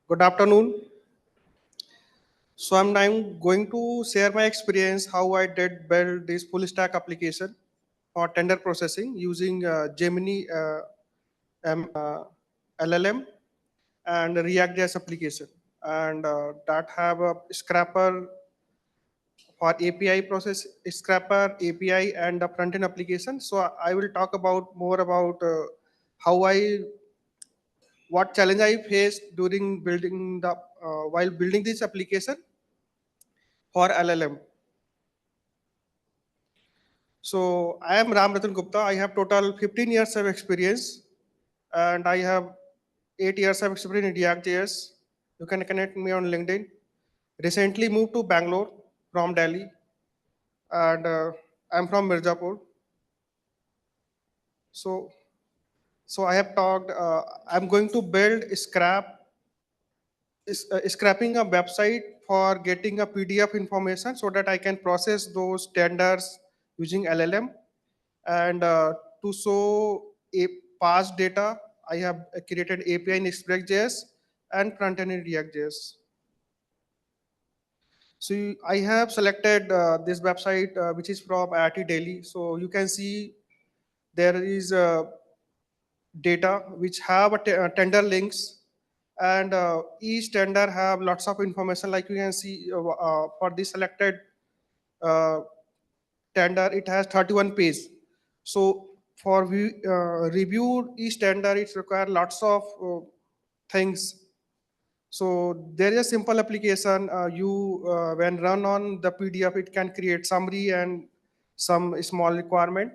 Good afternoon. So I'm now going to share my experience how I did build this full stack application for tender processing using Gemini LLM and React.js application, and that have a scrapper for API process scrapper API and the front end application. So I will talk about more about how I what challenge I faced during building the while building this application for LLM. So I am Ramratan Gupta. I have total 15 years of experience, and I have 8 years of experience in React.js. You can connect me on LinkedIn. Recently moved to Bangalore from Delhi, and I'm from Mirzapur. So, so I have talked. I'm going to build scrapping a website for getting a PDF information so that I can process those tenders using LLM and to show a past data, I have created API in Express.js and front end in React.js. So I have selected this website, which is from IIT Delhi. So you can see there is data which have tender links, and each tender have lots of information. Like you can see for the selected uh, tender, it has 31 page. So for review each tender, it requires lots of things. So there is a simple application. You when run on the PDF, it can create summary and some small requirement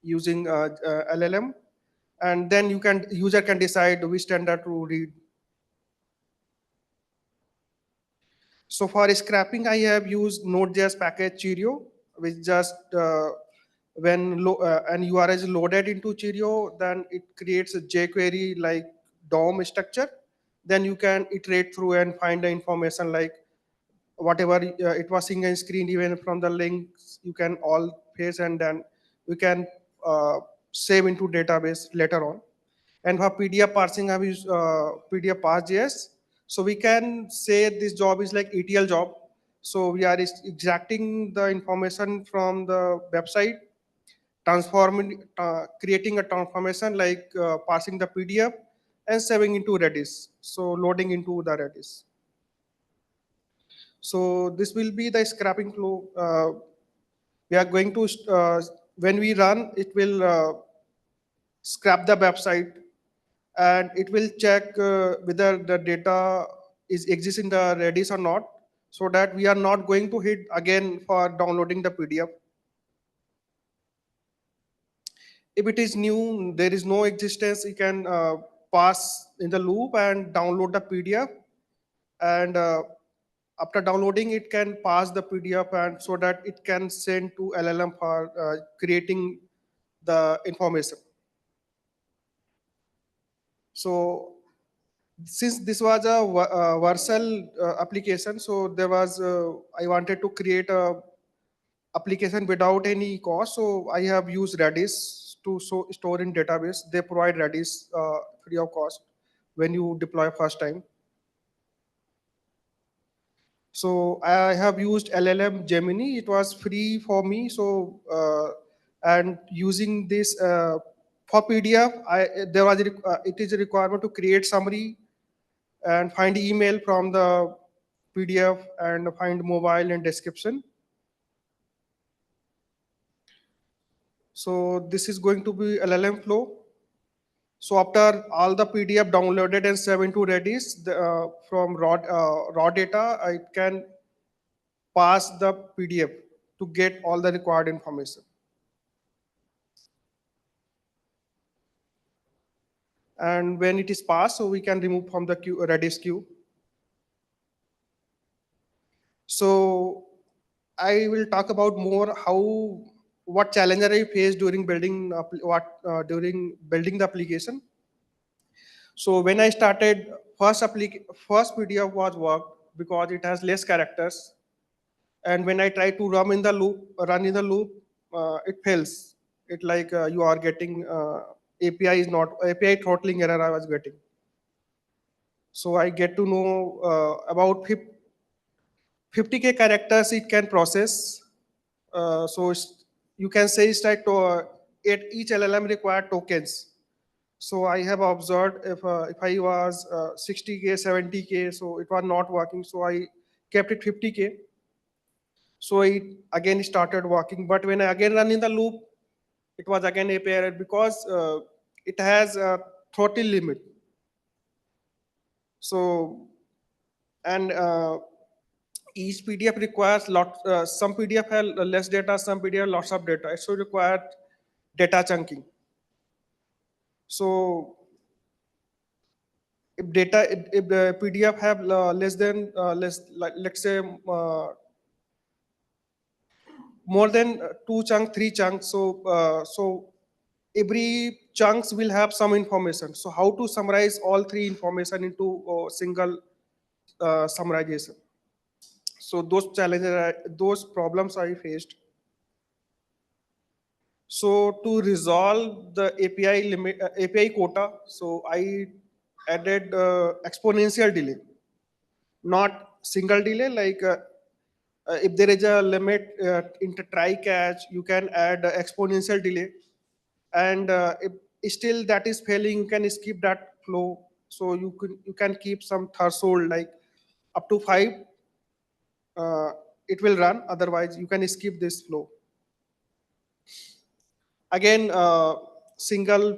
using LLM, and then user can decide which tender to read. So for scrapping, I have used Node.js package Cheerio, which just when an URL is loaded into Cheerio, then it creates a jQuery like DOM structure. Then you can iterate through and find the information like whatever it was single screen, even from the links you can all paste, and then we can uh, save into database later on. And for PDF parsing, I've used PDF parse.js. So we can say this job is like ETL job. So we are extracting the information from the website, transforming, creating a transformation like parsing the PDF and saving into Redis. So loading into the Redis. So this will be the scrapping flow. We are going to, when we run, it will scrap the website, and it will check whether the data is exists in the Redis or not, so that we are not going to hit again for downloading the PDF. If it is new, there is no existence, you can pass in the loop and download the PDF, and after downloading it can pass the PDF, and so that it can send to LLM for creating the information. So since this was a Vercel application, so there was I wanted to create a application without any cost. So I have used Redis to store in database. They provide Redis free of cost when you deploy first time. So I have used LLM Gemini. It was free for me. So and using this for PDF, there was it is a requirement to create summary and find email from the PDF and find mobile and description. So this is going to be LLM flow. So after all the PDF downloaded and saved into Redis from raw data, I can pass the PDF to get all the required information. And when it is passed, so we can remove from the queue, Redis queue. So I will talk about more how what challenger I faced during building during building the application. So when I started, first PDF was worked because it has less characters, and when I try to run in the loop, it fails. It like you are getting API is not API throttling error I was getting. So I get to know about 50K characters it can process. You can say it's like each LLM require tokens. So I have observed if I was 60K, 70K, so it was not working. So I kept it 50K. So it again started working. But when I again run in the loop, it was again API error because it has a throttle limit. So and each PDF requires some PDF have less data, some PDF lots of data. It should require data chunking. So if the PDF have less than less like let's say more than two chunks, three chunks, so every chunks will have some information. So how to summarize all three information into a single summarization? So those challenges, those problems I faced. So to resolve the API limit, API quota, so I added exponential delay, not single delay. Like if there is a limit into try catch, you can add exponential delay, and if still that is failing, you can skip that flow. So you can keep some threshold like up to 5. Uh, it will run. Otherwise, you can skip this flow. Again single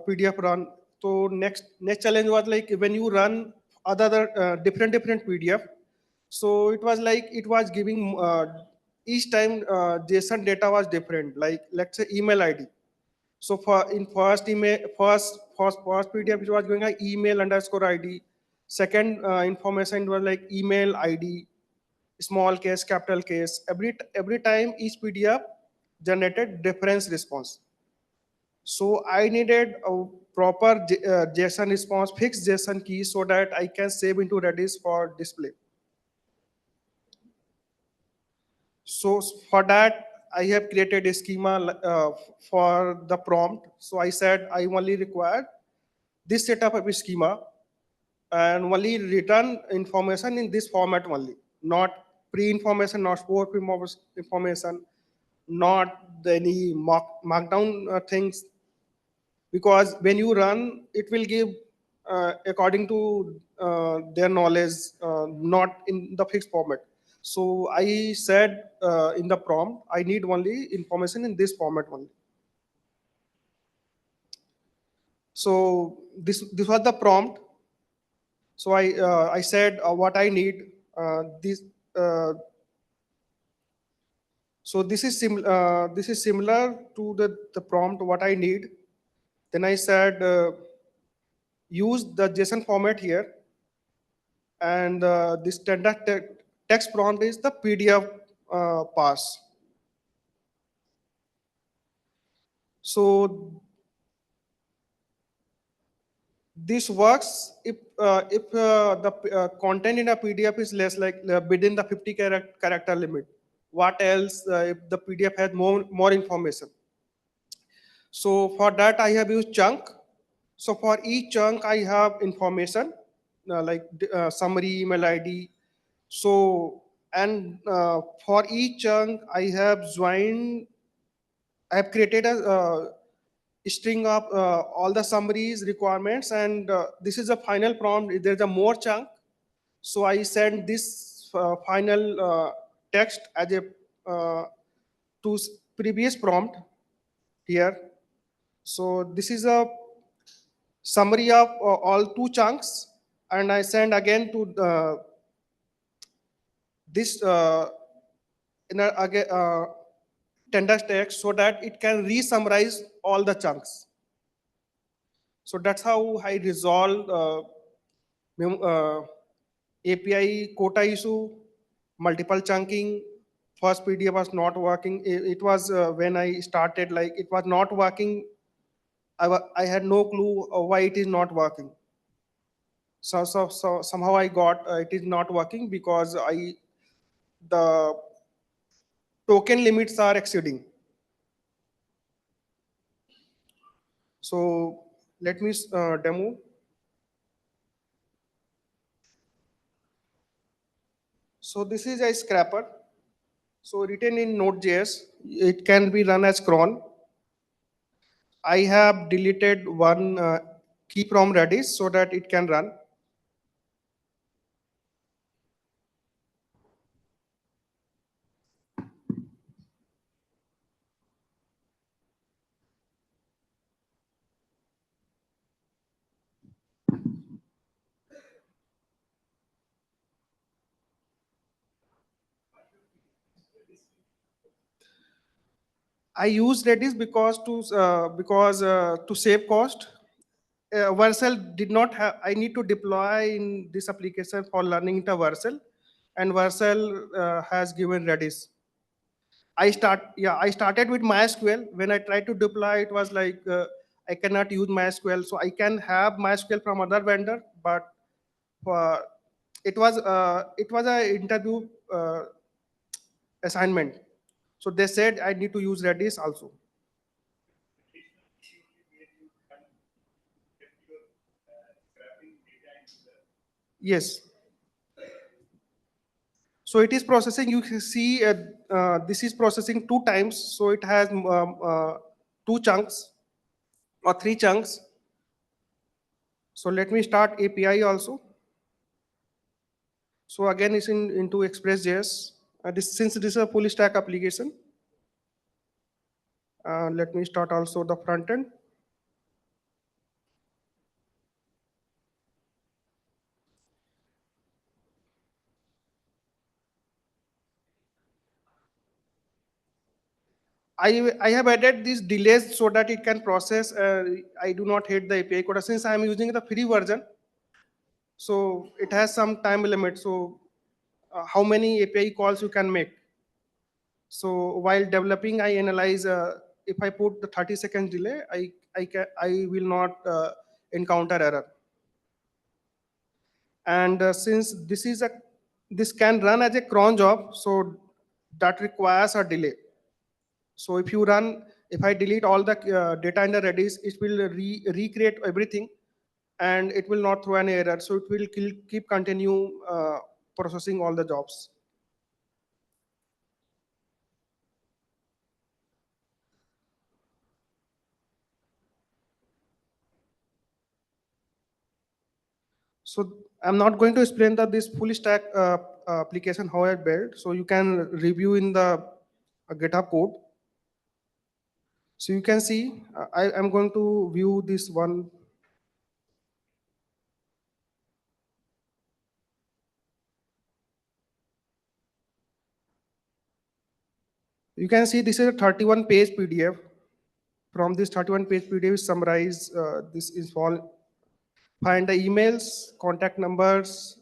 PDF run. So next challenge was like when you run other different PDF. So it was like it was giving each time JSON data was different, like let's say email ID. So for in first email first PDF it was going like email underscore ID. Second information was like email ID, small case, capital case. Every time each PDF generated different response. So I needed a proper JSON response, fixed JSON key so that I can save into Redis for display. So for that, I have created a schema for the prompt. So I said I only required this setup of a schema and only return information in this format only, not pre-information, not information, not any markdown things, because when you run it will give according to their knowledge, not in the fixed format. So I said in the prompt I need only information in this format only. So this was the prompt. So I said what I need. This so this is similar to the prompt what I need. Then I said use the JSON format here, and the standard text prompt is the PDF pass. So this works if the content in a PDF is less, like within the 50 character limit. What else if the PDF has more information? So for that I have used chunk. So for each chunk I have information like summary, email ID. So and for each chunk I have joined. I have created a string of all the summaries requirements, and this is a final prompt. There's a more chunk, so I send this final text as a to previous prompt here. So this is a summary of all two chunks, and I send again to this in a again, tender text so that it can re-summarize all the chunks. So that's how I resolve API quota issue, multiple chunking. First PDF was not working. It was when I started, like it was not working. I had no clue why it is not working. So somehow I got it is not working because the token limits are exceeding. So let me demo. So this is a scrapper. So written in Node.js, it can be run as cron. I have deleted one key from Redis so that it can run. I use Redis because to save cost. Vercel did not have. I need to deploy in this application for learning into Vercel, and Vercel has given Redis. I started with MySQL. When I tried to deploy, it was like I cannot use MySQL, so I can have MySQL from other vendor, but uh, it was a interview assignment. So they said I need to use Redis also. Yes. So it is processing. You can see this is processing two times. So it has two chunks or three chunks. So let me start API also. So again, it's into Express.js. Since this is a full stack application, let me start also the front end. I have added these delays so that it can process. I do not hit the API code. Since I am using the free version, so it has some time limit. So how many API calls you can make? So while developing, I analyze if I put the 30 seconds delay, I will not encounter error. And since this can run as a cron job, so that requires a delay. So if I delete all the data in the Redis, it will recreate everything, and it will not throw any error. So it will keep continue processing all the jobs. So I'm not going to explain this full stack application how I built. So you can review in the GitHub code. So you can see I am going to view this one. You can see this is a 31-page PDF. From this 31-page PDF, summarize this is all. Find the emails, contact numbers,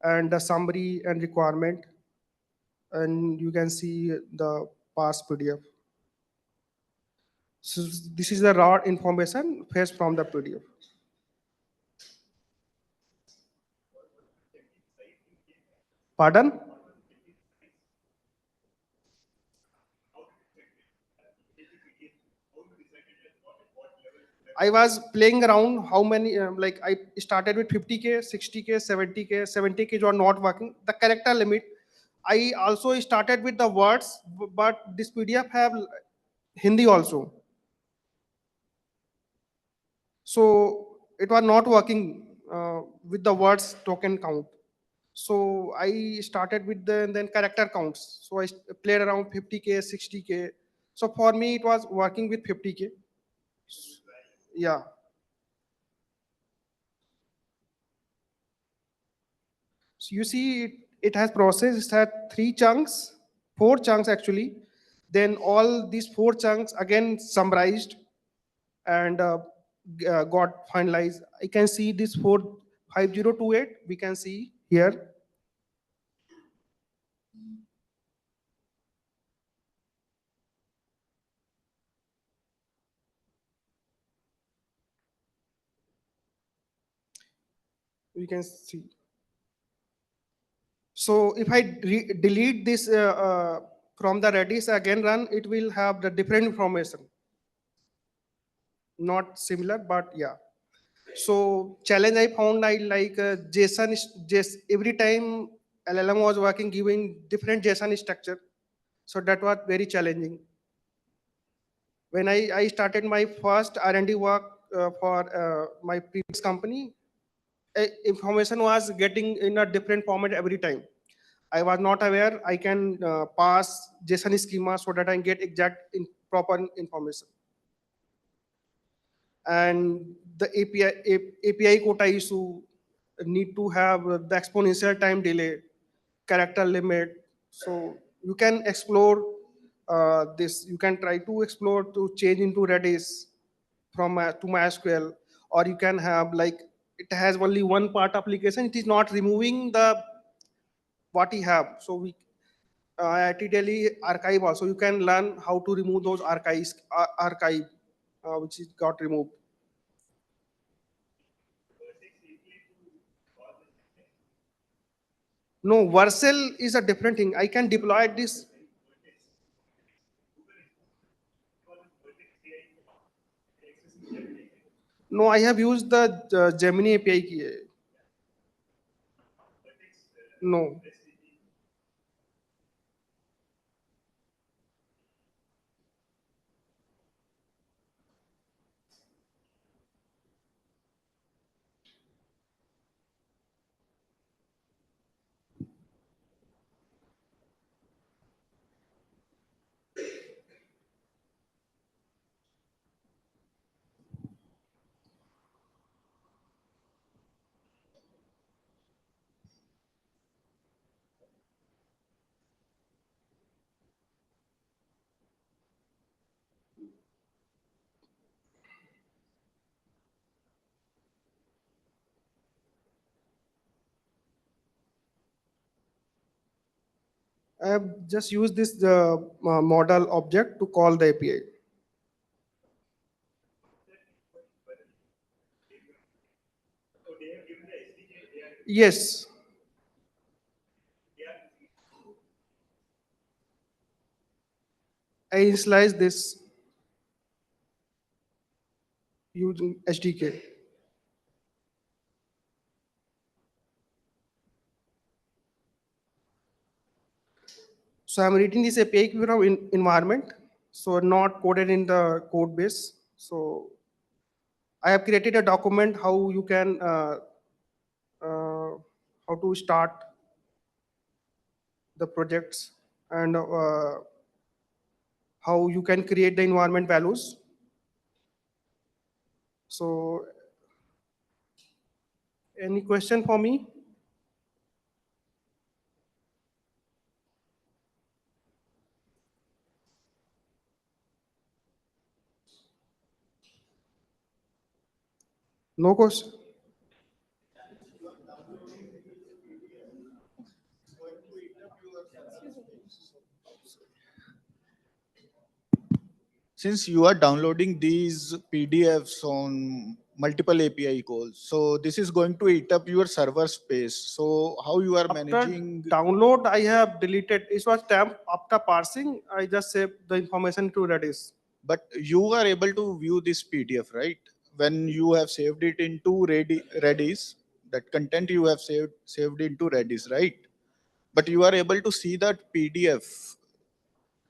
and the summary and requirement. And you can see the past PDF. So this is the raw information fetched from the PDF. Pardon? I was playing around how many, like I started with 50K, 60K, 70K, 70K were not working. The character limit. I also started with the words, but this PDF have Hindi also. So it was not working with the words token count. So I started with the then character counts. So I played around 50K, 60K. So for me, it was working with 50K. Yeah. So you see, it has processed at three chunks, four chunks actually. Then all these four chunks again summarized and got finalized. I can see this 45028. We can see here. We can see. So if I delete this from the Redis again run, it will have the different information. Not similar, but yeah. So challenge I found I like JSON is just every time LLM was working giving different JSON structure. So that was very challenging. When I started my first R&D work for my previous company, information was getting in a different format every time. I was not aware I can pass JSON schema so that I get exact proper information. And the API quota issue need to have the exponential time delay, character limit. So you can explore this. You can try to explore to change into Redis from to MySQL, or you can have like it has only one part application. It is not removing the what you have. So we IIT Delhi archive also you can learn how to remove those archive which is got removed. No, Vercel is a different thing. I can deploy this. No, I have used the Gemini API key. No. I have just used this model object to call the API. Yes, I initialize this using SDK. So I'm reading this API key from environment, so not coded in the code base. So I have created a document how you can how to start the projects and how you can create the environment values. So any question for me? No question. Since you are downloading these PDFs on multiple API calls, so this is going to eat up your server space. So how you are After managing? download, I have deleted. It was temp. After parsing, I just saved the information to Redis. But you are able to view this PDF, right? When you have saved it into Redis, that content you have saved into Redis, right? But you are able to see that PDF.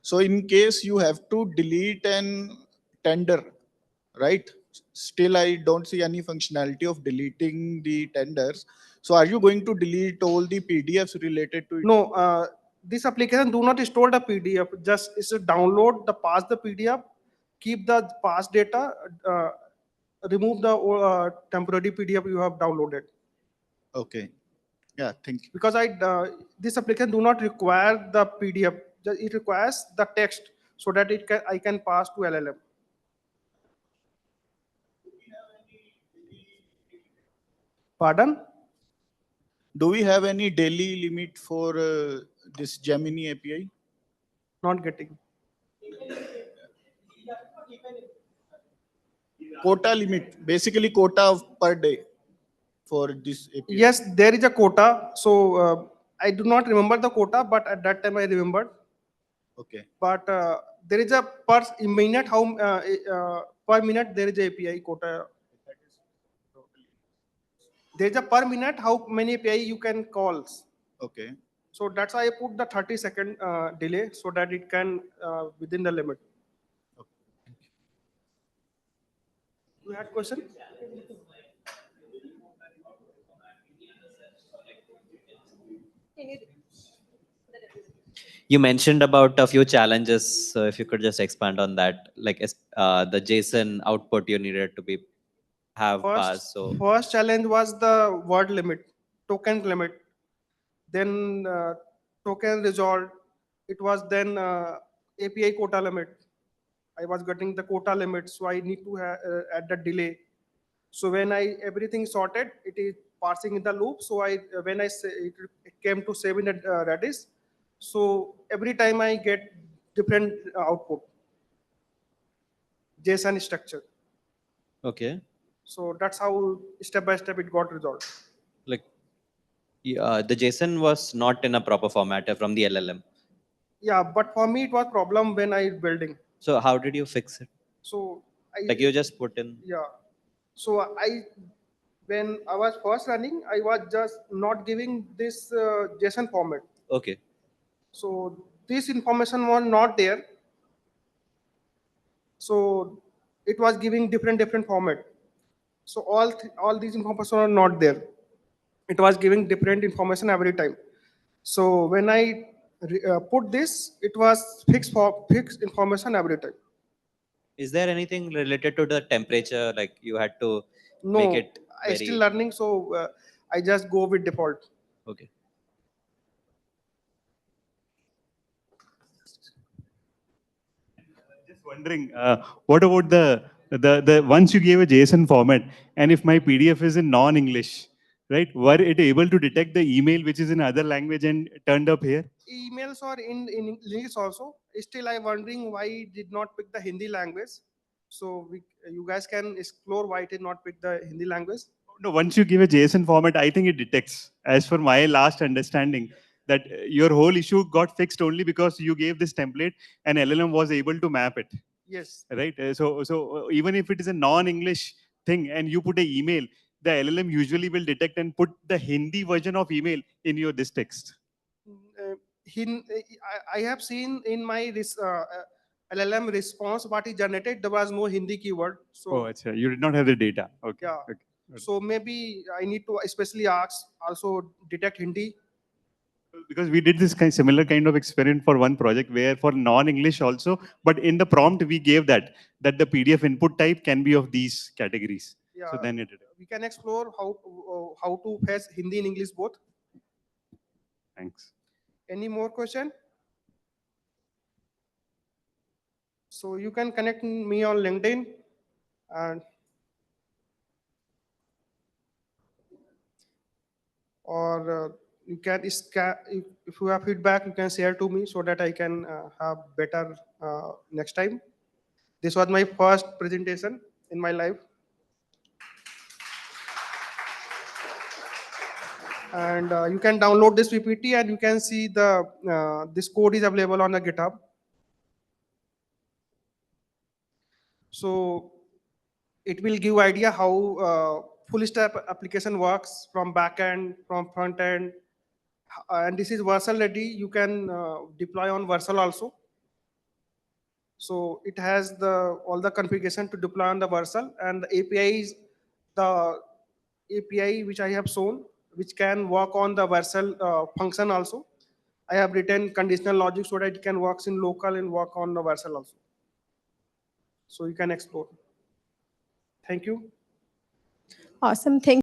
So in case you have to delete an tender, right? Still, I don't see any functionality of deleting the tenders. So are you going to delete all the PDFs related to it? No, this application do not store the PDF. Just it's a download the pass the PDF, keep the pass data, uh, remove the temporary PDF you have downloaded. Okay. Yeah, thank you. Because this application do not require the PDF. It requires the text so that I can pass to LLM. Pardon? Do we have any daily limit for this Gemini API? Not getting. Quota limit, basically quota of per day for this API. Yes, there is a quota. So I do not remember the quota, but at that time I remembered. Okay. But there is a per minute per minute there is a API quota. There is a per minute how many API you can calls. Okay. So that's why I put the 30-second delay so that it can within the limit. You had question? You mentioned about a few challenges, so if you could just expand on that, like the JSON output you needed to be have passed. So First challenge was the word limit, token limit. Then token resolved. It was then API quota limit. I was getting the quota limit, so I need to add the delay. So when I everything sorted, it is parsing in the loop. So I when I say it came to save in the Redis, so every time I get different output JSON structure. okay, So that's how step by step it got resolved. like the JSON was not in a proper format from the LLM. Yeah, but for me it was problem when I building. So how did you fix it? So Like you just put in. yeah. So when I was first running, I was just not giving this JSON format. Okay. So this information was not there. So it was giving different format. So all these information are not there. It was giving different information every time. So when I put this, it was fixed information every time. Is there anything related to the temperature? Like you had to make No, it I still very learning, so I just go with default. okay. Just wondering, what about the once you gave a JSON format, and if my PDF is in non-English, right? Were it able to detect the email which is in other language and turned up here? Emails are in English also. Still, I'm wondering why it did not pick the Hindi language. So you guys can explore why it did not pick the Hindi language. No, once you give a JSON format, I think it detects. As for my last understanding, that your whole issue got fixed only because you gave this template and LLM was able to map it, Yes. right? So even if it is a non-English thing and you put an email, the LLM usually will detect and put the Hindi version of email in your this text. Uh, I have seen in my LLM response what is generated. There was no Hindi keyword. Oh, So achha, you did not have the data. Okay. yeah. Okay. So maybe I need to especially ask also detect Hindi. Because we did this similar kind of experiment for one project where for non-English also, but in the prompt we gave that the PDF input type can be of these categories. Yeah. So then it did. We can explore how to fetch Hindi and English both. Thanks. Any more question? So you can connect me on LinkedIn, and or you can if you have feedback, you can share to me so that I can have better next time. This was my first presentation in my life, and you can download this PPT and you can see the this code is available on the GitHub. So it will give idea how full stack application works from backend, from front end, and this is Vercel ready. You can deploy on Vercel also. So it has the all the configuration to deploy on the Vercel, and the API is the API which I have shown, which can work on the Vercel function also. I have written conditional logic so that it can work in local and work on the Vercel also. So you can explore. Thank you. Awesome. Thank